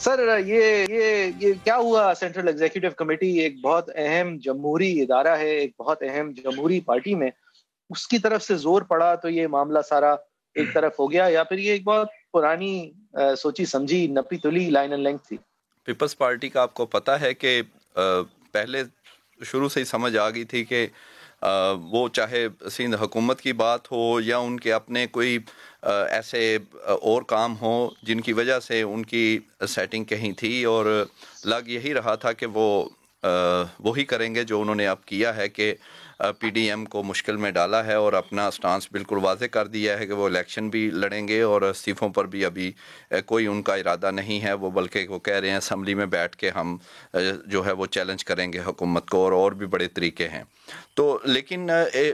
سر یہ کیا ہوا؟ سینٹرل ایگزیکٹو کمیٹی ایک بہت اہم جمہوری ادارہ ہے، ایک بہت اہم جمہوری پارٹی میں، اس کی طرف سے زور پڑا تو یہ معاملہ سارا ایک طرف ہو گیا، یا پھر یہ ایک بہت پرانی سوچی سمجھی نپی تلی لائن اینڈ لینتھ تھی؟ پیپلز پارٹی کا آپ کو پتا ہے کہ پہلے شروع سے ہی سمجھ آ گئی تھی کہ وہ چاہے سندھ حکومت کی بات ہو یا ان کے اپنے کوئی ایسے اور کام ہوں جن کی وجہ سے ان کی سیٹنگ کہیں تھی، اور لگ یہی رہا تھا کہ وہ وہی کریں گے جو انہوں نے اب کیا ہے کہ پی ڈی ایم کو مشکل میں ڈالا ہے اور اپنا سٹانس بالکل واضح کر دیا ہے کہ وہ الیکشن بھی لڑیں گے اور استعفوں پر بھی ابھی کوئی ان کا ارادہ نہیں ہے، وہ بلکہ وہ کہہ رہے ہیں اسمبلی میں بیٹھ کے ہم جو ہے وہ چیلنج کریں گے حکومت کو، اور بھی بڑے طریقے ہیں۔ تو لیکن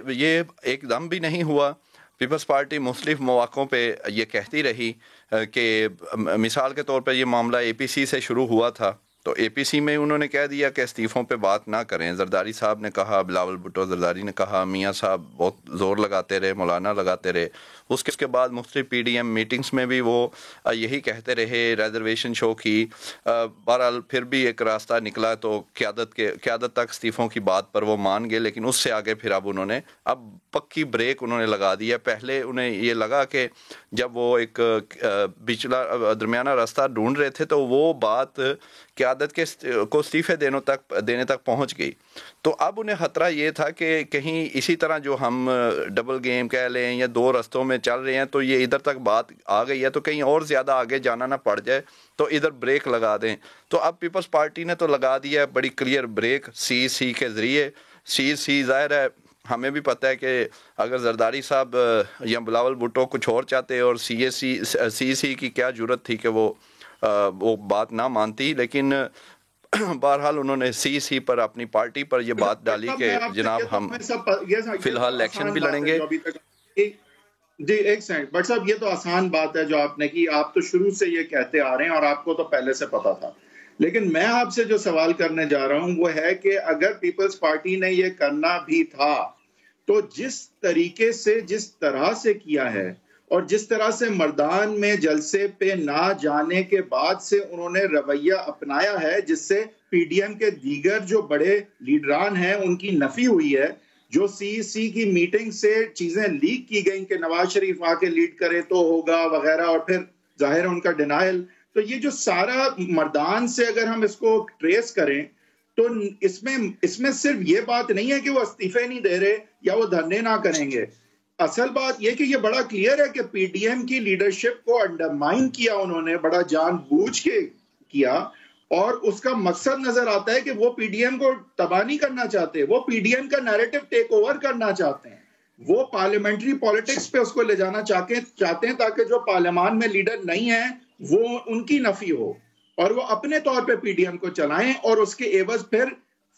یہ ایک دم بھی نہیں ہوا۔ پیپلز پارٹی مختلف مواقعوں پہ یہ کہتی رہی کہ مثال کے طور پہ یہ معاملہ اے پی سی سے شروع ہوا تھا، تو اے پی سی میں انہوں نے کہہ دیا کہ استعفوں پہ بات نہ کریں۔ زرداری صاحب نے کہا، بلاول بھٹو زرداری نے کہا، میاں صاحب بہت زور لگاتے رہے، مولانا لگاتے رہے۔ اس کے بعد مختلف پی ڈی ایم میٹنگز میں بھی وہ یہی کہتے رہے، ریزرویشن شو کی۔ بہرحال پھر بھی ایک راستہ نکلا تو قیادت تک استعفوں کی بات پر وہ مان گئے، لیکن اس سے آگے پھر اب انہوں نے پکی بریک انہوں نے لگا دیا۔ پہلے انہیں یہ لگا کہ جب وہ ایک بچلا درمیانہ راستہ ڈھونڈ رہے تھے تو وہ بات قیادت کو استعفے دینے تک پہنچ گئی، تو اب انہیں خطرہ یہ تھا کہ کہیں اسی طرح جو ہم ڈبل گیم کہہ لیں یا دو رستوں میں چل رہے ہیں تو یہ ادھر تک بات آ گئی ہے تو کہیں اور زیادہ آگے جانا نہ پڑ جائے، تو ادھر بریک لگا دیں۔ تو اب پیپلز پارٹی نے تو لگا دیا بڑی کلیئر بریک سی کے ذریعے۔ سی ظاہر ہے ہمیں بھی پتہ ہے کہ اگر زرداری صاحب یا بلاول بھٹو کچھ اور چاہتے اور سی کی کیا جرت تھی کہ وہ بات نہ مانتی، لیکن بہرحال انہوں نے سی پر اپنی پارٹی پر یہ بات ڈالی کہ جناب ہم فی الحال الیکشن بھی لڑیں گے۔ جی ایک سیکنڈ بٹ صاحب، یہ تو آسان بات ہے جو آپ نے کی، آپ تو شروع سے یہ کہتے آ رہے ہیں اور آپ کو تو پہلے سے پتا تھا، لیکن میں آپ سے جو سوال کرنے جا رہا ہوں وہ ہے کہ اگر پیپلز پارٹی نے یہ کرنا بھی تھا تو جس طریقے سے جس طرح سے کیا ہے اور جس طرح سے مردان میں جلسے پہ نہ جانے کے بعد سے انہوں نے رویہ اپنایا ہے، جس سے پی ڈی ایم کے دیگر جو بڑے لیڈران ہیں ان کی نفی ہوئی ہے، جو سی کی میٹنگ سے چیزیں لیک کی گئیں کہ نواز شریف آ کے لیڈ کرے تو ہوگا وغیرہ، اور پھر ظاہر ان کا ڈینائل، تو یہ جو سارا مردان سے اگر ہم اس کو ٹریس کریں تو اس میں صرف یہ بات نہیں ہے کہ وہ استعفے نہیں دے رہے یا وہ دھرنے نہ کریں گے۔ اصل بات یہ کہ یہ بڑا کلیئر ہے کہ پی ڈی ایم کی لیڈرشپ کو انڈرمائن کیا انہوں نے، بڑا جان بوجھ کے کیا، اور اس کا مقصد نظر آتا ہے کہ وہ پی ڈی ایم کو تباہ نہیں کرنا چاہتے، وہ پی ڈی ایم کا نیریٹو ٹیک اوور کرنا چاہتے ہیں، وہ پارلیمنٹری پالیٹکس پہ اس کو لے جانا چاہتے ہیں تاکہ جو پارلیمان میں لیڈر نہیں ہیں وہ ان کی نفی ہو اور وہ اپنے طور پہ پی ڈی ایم کو چلائیں اور اس کے عوض پھر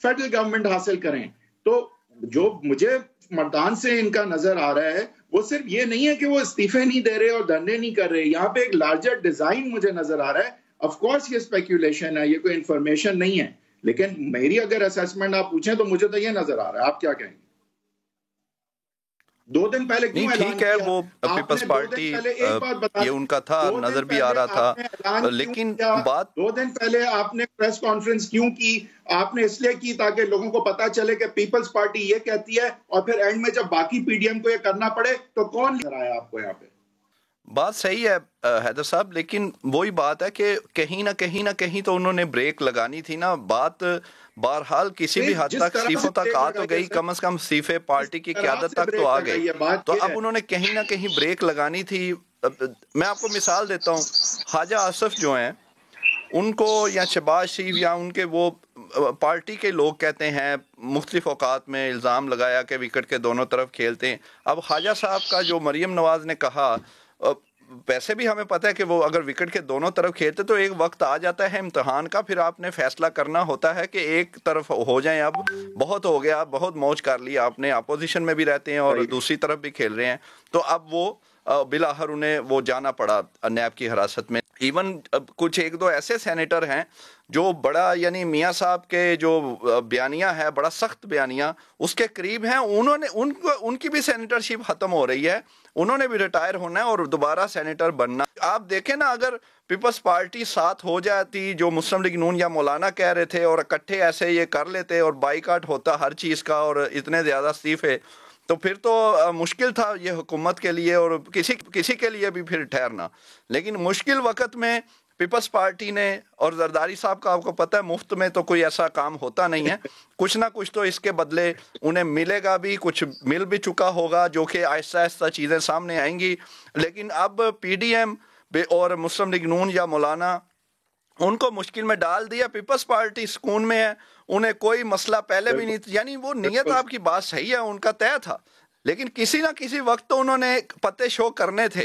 فیڈرل گورنمنٹ حاصل کریں۔ تو جو مجھے مردان سے ان کا نظر آ رہا ہے وہ صرف یہ نہیں ہے کہ وہ استعفے نہیں دے رہے اور دھرنے نہیں کر رہے، یہاں پہ ایک لارجر ڈیزائن مجھے نظر آ رہا ہے۔ آف کورس یہ اسپیکولیشن ہے، یہ کوئی انفارمیشن نہیں ہے، لیکن میری اگر اسیسمنٹ آپ پوچھیں تو مجھے تو یہ نظر آ رہا ہے۔ آپ کیا کہیں گے؟ 2 دن پہلے کیوں اعلان ٹھیک ہے، وہ پیپلز پارٹی یہ ان کا تھا، نظر بھی آ رہا تھا، لیکن بات 2 دن پہلے آپ نے پریس کانفرنس کیوں کی؟ آپ نے اس لیے کی تاکہ لوگوں کو پتا چلے کہ پیپلز پارٹی یہ کہتی ہے، اور پھر اینڈ میں جب باقی پی ڈی ایم کو یہ کرنا پڑے تو کون لے رہا ہے آپ کو یہاں پہ؟ بات صحیح ہے حیدر صاحب، لیکن وہی بات ہے کہ کہیں نہ کہیں تو انہوں نے بریک لگانی تھی نا۔ بات بہرحال کسی بھی حد تک استعفوں تک آ تو گئی، کم از کم استعفے پارٹی کی قیادت تک تو آ گئی، تو اب انہوں نے کہیں نہ کہیں بریک لگانی تھی۔ میں آپ کو مثال دیتا ہوں، خواجہ آصف جو ہیں ان کو یا شہباز شریف یا ان کے وہ پارٹی کے لوگ کہتے ہیں، مختلف اوقات میں الزام لگایا کہ وکٹ کے دونوں طرف کھیلتے ہیں۔ اب خواجہ صاحب کا جو مریم نواز نے کہا، ویسے بھی ہمیں پتہ ہے کہ وہ اگر وکٹ کے دونوں طرف کھیلتے تو ایک وقت آ جاتا ہے امتحان کا، پھر آپ نے فیصلہ کرنا ہوتا ہے کہ ایک طرف ہو جائیں، اب بہت ہو گیا، بہت موج کر لی آپ نے، اپوزیشن میں بھی رہتے ہیں اور دوسری طرف بھی کھیل رہے ہیں، تو اب وہ بالآخر انہیں وہ جانا پڑا نیب کی حراست میں۔ ایون کچھ ایک دو ایسے سینیٹر ہیں جو بڑا یعنی میاں صاحب کے جو بیانیہ ہے بڑا سخت بیانیہ اس کے قریب ہیں، انہوں نے ان کی بھی سینیٹرشپ ختم ہو رہی ہے، انہوں نے بھی ریٹائر ہونا ہے اور دوبارہ سینیٹر بننا۔ آپ دیکھیں نا، اگر پیپلز پارٹی ساتھ ہو جاتی جو مسلم لیگ نون یا مولانا کہہ رہے تھے اور اکٹھے ایسے یہ کر لیتے اور بائیکاٹ ہوتا ہر چیز کا اور اتنے زیادہ استعفے، تو پھر تو مشکل تھا یہ حکومت کے لیے اور کسی کے لیے بھی پھر ٹھہرنا۔ لیکن مشکل وقت میں پیپلز پارٹی نے، اور زرداری صاحب کا آپ کو پتہ ہے مفت میں تو کوئی ایسا کام ہوتا نہیں ہے، کچھ نہ کچھ تو اس کے بدلے انہیں ملے گا بھی، کچھ مل بھی چکا ہوگا جو کہ آہستہ آہستہ چیزیں سامنے آئیں گی۔ لیکن اب پی ڈی ایم اور مسلم لیگ نون یا مولانا ان کو مشکل میں ڈال دیا، پیپلز پارٹی سکون میں ہے، انہیں کوئی مسئلہ پہلے بھی نہیں، یعنی وہ نیت آپ کی بات صحیح ہے، ان کا طے تھا، لیکن کسی نہ کسی وقت تو انہوں نے پتے شو کرنے تھے۔